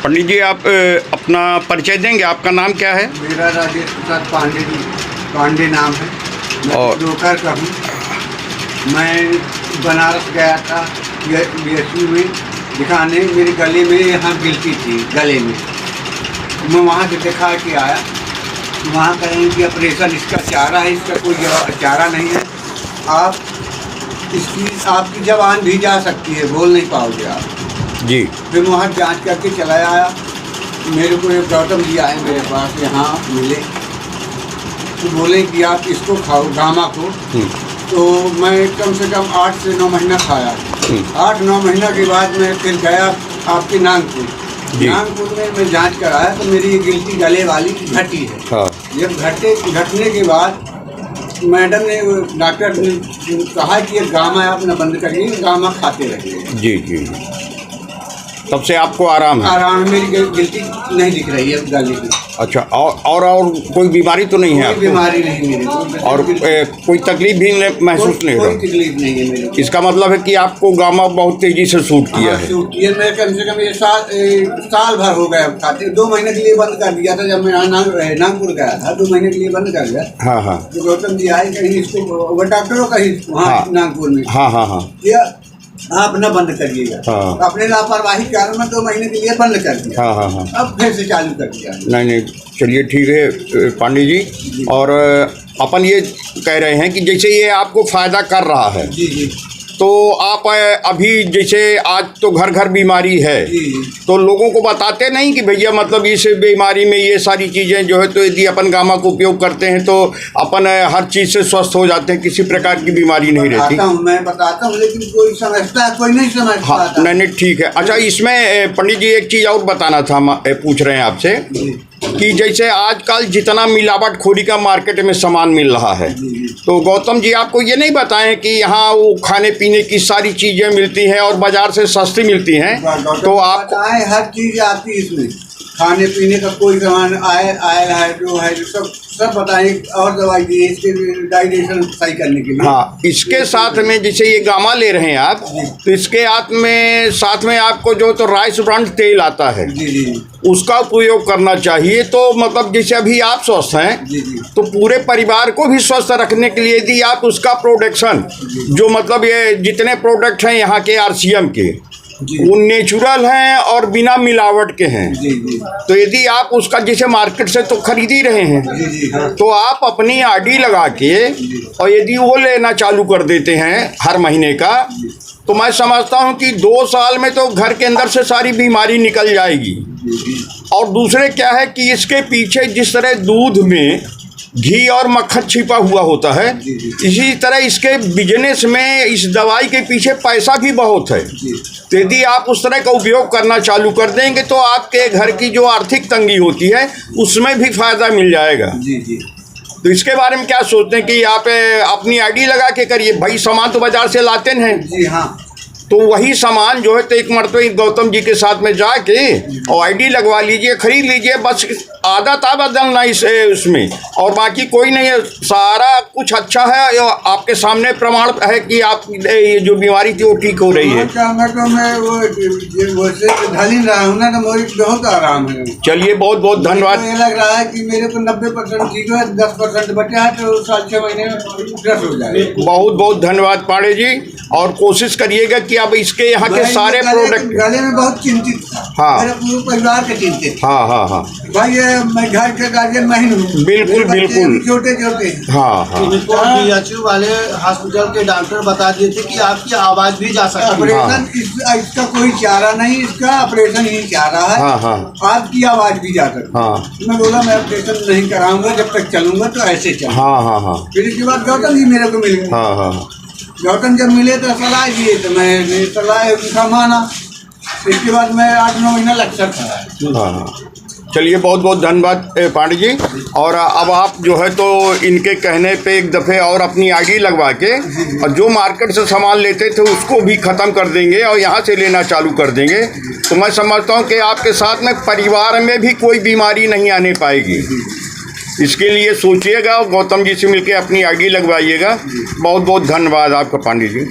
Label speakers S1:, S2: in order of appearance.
S1: पंडित जी, आप अपना परिचय देंगे? आपका नाम क्या है?
S2: मेरा राजेश प्रसाद पांडे नाम है। मैं
S1: और
S2: ब्रोकर का हूँ। मैं बनारस गया था BSU में दिखाने। मेरे गले में यहाँ गिल्टी थी, गले में। मैं वहाँ से दिखा के आया। वहाँ कहें कि ऑपरेशन इसका चारा है, इसका कोई चारा नहीं है। आप आपकी ज़बान भी जा सकती है, बोल नहीं पाओगे आप
S1: जी।
S2: फिर वहाँ जांच करके चला आया। मेरे को एक गौतम जी आए मेरे पास, यहाँ मिले तो बोले कि आप इसको खाओ, गामा को। तो मैं कम से कम 8 से 9 महीना खाया। 8-9 महीना के बाद मैं फिर गया आपके नागपुर। नागपुर में मैं जांच कराया तो मेरी ये गिल्टी गले वाली घटी है।
S1: हाँ।
S2: जब घटने के बाद मैडम ने, डॉक्टर ने कहा कि ये गामा आप न बंद करिए, गामा खाते रहिए।
S1: जी जी। तब से आपको आराम है?
S2: आराम, मेरी गिल्टी नहीं दिख रही है गले की।
S1: अच्छा, और कोई बीमारी तो नहीं है आपको?
S2: कोई बीमारी नहीं मेरे को।
S1: और कोई तकलीफ भी महसूस नहीं हो रहा?
S2: कोई तकलीफ नहीं है मेरे को।
S1: इसका मतलब है कि आपको गामा बहुत तेजी से सूट किया है?
S2: सूट किया। मैं कम से कम ये साल भर हो गया खाते। 2 महीने के लिए बंद कर दिया था जब मैं नागपुर गया था। 2 महीने के लिए बंद कर दिया।
S1: हाँ हाँ।
S2: तो गौतम जी आए कहीं इसको, डॉक्टरों का ही वहाँ नागपुर में।
S1: हाँ हाँ हाँ।
S2: आप न बंद करिएगा।
S1: हाँ।
S2: अपने लापरवाही के कारण में 2 महीने के लिए बंद कर दिया।
S1: हाँ हाँ हाँ।
S2: अब फिर से चालू कर दिया।
S1: नहीं, चलिए ठीक है पांडे जी। और अपन ये कह रहे हैं कि जैसे ये आपको फ़ायदा कर रहा है,
S2: जी जी,
S1: तो आप अभी जैसे आज तो घर घर बीमारी है,
S2: जी।
S1: तो लोगों को बताते नहीं कि भैया मतलब इस बीमारी में ये सारी चीज़ें जो है, तो यदि अपन गामा का उपयोग करते हैं तो अपन हर चीज़ से स्वस्थ हो जाते हैं, किसी प्रकार की बीमारी नहीं रहती?
S2: मैं बताता हूँ, लेकिन कोई समझता है, कोई नहीं समझता।
S1: हाँ, नहीं ठीक है। अच्छा, इसमें पंडित जी एक चीज़ और बताना था, पूछ रहे हैं आपसे कि जैसे आजकल जितना मिलावटखोरी का मार्केट में सामान मिल रहा है, तो गौतम जी आपको ये नहीं बताएं कि यहाँ वो खाने पीने की सारी चीज़ें मिलती हैं और बाजार से सस्ती मिलती हैं, तो आप
S2: हर चीज़ आती है इसमें। खाने पीने का कोई सामान आयल है, जो है सब बताएं। और दवाई दी इसके डाइजेशन सही करने के लिए।
S1: हाँ, इसके साथ में जैसे ये गामा ले रहे हैं आप, तो इसके साथ में आपको जो तो राइस ब्रांड तेल आता है,
S2: जी जी,
S1: उसका उपयोग करना चाहिए। तो मतलब जैसे अभी आप स्वस्थ हैं,
S2: जी जी,
S1: तो पूरे परिवार को भी स्वस्थ रखने के लिए यदि आप उसका प्रोडक्शन, जो मतलब ये जितने प्रोडक्ट हैं यहाँ के RCM के, वो नेचुरल हैं और बिना मिलावट के हैं।
S2: जी जी,
S1: तो यदि आप उसका जैसे मार्केट से तो खरीद ही रहे हैं,
S2: जी जी, हाँ।
S1: तो आप अपनी RD लगा के और यदि वो लेना चालू कर देते हैं हर महीने का, तो मैं समझता हूँ कि 2 साल में तो घर के अंदर से सारी बीमारी निकल जाएगी। और दूसरे क्या है कि इसके पीछे जिस तरह दूध में घी और मक्खन छिपा हुआ होता है, इसी तरह इसके बिजनेस में इस दवाई के पीछे पैसा भी बहुत है। तो यदि आप उस तरह का उपयोग करना चालू कर देंगे तो आपके घर की जो आर्थिक तंगी होती है उसमें भी फायदा मिल जाएगा।
S2: जी जी।
S1: तो इसके बारे में क्या सोचते हैं कि आप अपनी ID लगा के करिए? भाई सामान तो बाजार से लाते हैं।
S2: जी हाँ।
S1: तो वही सामान जो है तो एक मरतबा गौतम जी के साथ में जाके और ID लगवा लीजिए, खरीद लीजिए। बस आदत बदलना उसमें, और बाकी कोई नहीं है। सारा कुछ अच्छा है, आपके सामने प्रमाण है कि आप ये जो बीमारी थी वो ठीक हो रही है।
S2: मैं वो ढल रहा हूँ ना, तो मुझे बहुत आराम है।
S1: चलिए, बहुत बहुत धन्यवाद।
S2: ये लग रहा है कि मेरे को 90% ठीक है, 10% बचा है, तो 6 महीने में फ्रेश हो जाए।
S1: बहुत बहुत धन्यवाद पांडे जी। और कोशिश करिएगा कि अब इसके यहाँ के सारे प्रोडक्ट।
S2: गले में बहुत चिंतित था।
S1: हाँ।
S2: मेरे पूरे परिवार के चिंतित।
S1: हाँ हाँ हाँ
S2: भाई मैं घर के गार्जियन नहीं हूँ।
S1: बिल्कुल बिल्कुल।
S2: छोटे छोटे।
S1: हाँ हाँ।
S3: BHU वाले हॉस्पिटल के डॉक्टर बता दिए थे कि आपकी आवाज़ भी जा सकती है।
S2: ऑपरेशन इसका कोई चारा नहीं, इसका ऑपरेशन ही चारा है।
S1: हाँ हाँ।
S2: आपकी आवाज़ भी जा सकती है।
S1: हाँ।
S2: मैं बोला मैं ऑपरेशन नहीं कराऊंगा, जब तक चलूंगा तो ऐसे चलूंगा।
S1: हाँ हाँ हाँ।
S2: फिर इसके बाद गौतम जी मेरे को मिल गए।
S1: हाँ हाँ।
S2: गौतम जब मिले तो सलाह दिए, तो मैं सलाह उनका माना। इसके बाद मैं 8-9 महीना लक्षण था।
S1: हाँ हाँ। चलिए, बहुत बहुत धन्यवाद पांडे जी। और अब आप जो है तो इनके कहने पे एक दफ़े और अपनी ID लगवा के और जो मार्केट से सामान लेते थे उसको भी ख़त्म कर देंगे और यहाँ से लेना चालू कर देंगे, तो मैं समझता हूँ कि आपके साथ में परिवार में भी कोई बीमारी नहीं आने पाएगी। इसके लिए सोचिएगा और गौतम जी से मिलकर अपनी ID लगवाइएगा। बहुत बहुत धन्यवाद आपका पांडे जी।